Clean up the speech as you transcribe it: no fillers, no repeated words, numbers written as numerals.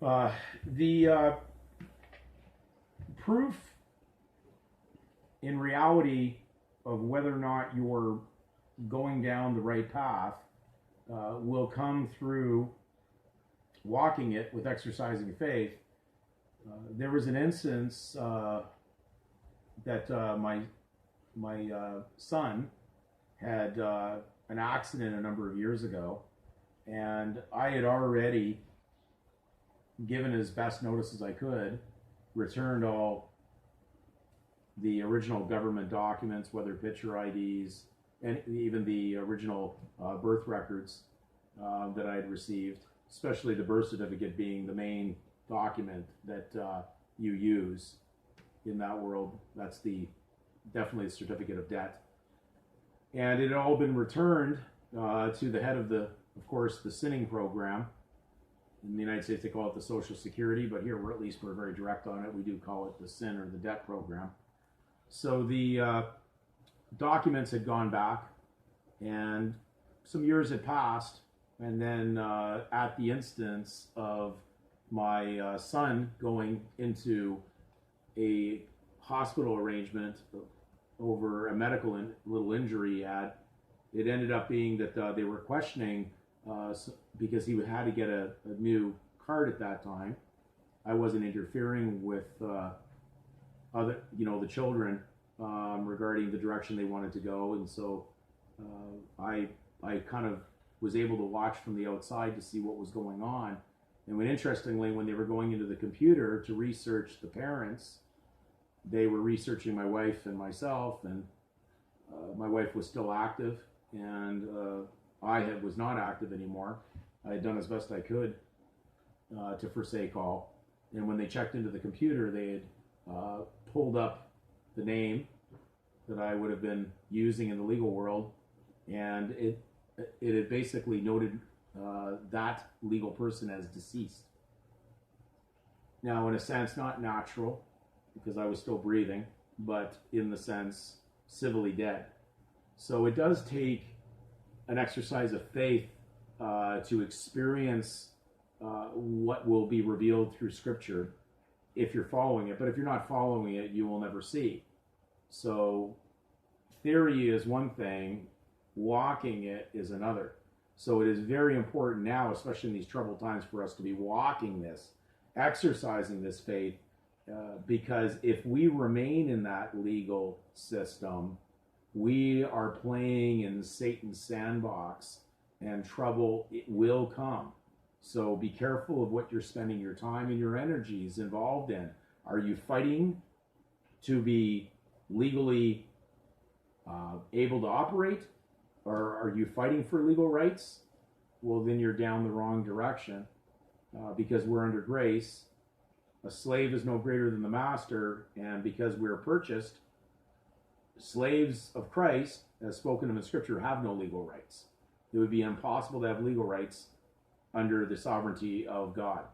The proof in reality of whether or not you're going down the right path will come through walking it with exercising faith. There was an instance that my son had an accident a number of years ago, and I had already given as best notice as I could, returned all the original government documents, whether picture IDs, and even the original birth records that I had received, especially the birth certificate being the main document that you use in that world. That's definitely the certificate of debt. And it had all been returned to the head of of course, the sinning program. In the United States, they call it the Social Security, but here we're very direct on it. We do call it the sin or the debt program. So the documents had gone back, and some years had passed, and then at the instance of my son going into a hospital arrangement over a medical little injury he had, it ended up being that they were questioning because he had to get a new card at that time. I wasn't interfering with the children regarding the direction they wanted to go, and so I kind of was able to watch from the outside to see what was going on. And interestingly, when they were going into the computer to research the parents, they were researching my wife and myself, and my wife was still active, and I was not active anymore. I had done as best I could to forsake all. And when they checked into the computer, they had pulled up the name that I would have been using in the legal world, and it had basically noted that legal person as deceased. Now, in a sense, not natural, because I was still breathing, but in the sense, civilly dead. So it does take an exercise of faith to experience what will be revealed through Scripture if you're following it. But if you're not following it, you will never see. So theory is one thing, walking it is another. So it is very important now, especially in these troubled times, for us to be walking this, exercising this faith, because if we remain in that legal system, we are playing in Satan's sandbox, and trouble will come. So be careful of what you're spending your time and your energies involved in. Are you fighting to be legally able to operate, or are you fighting for legal rights? Well, then you're down the wrong direction, because we're under grace. A slave is no greater than the master, and because we're purchased, slaves of Christ, as spoken of in Scripture, have no legal rights. It would be impossible to have legal rights under the sovereignty of God.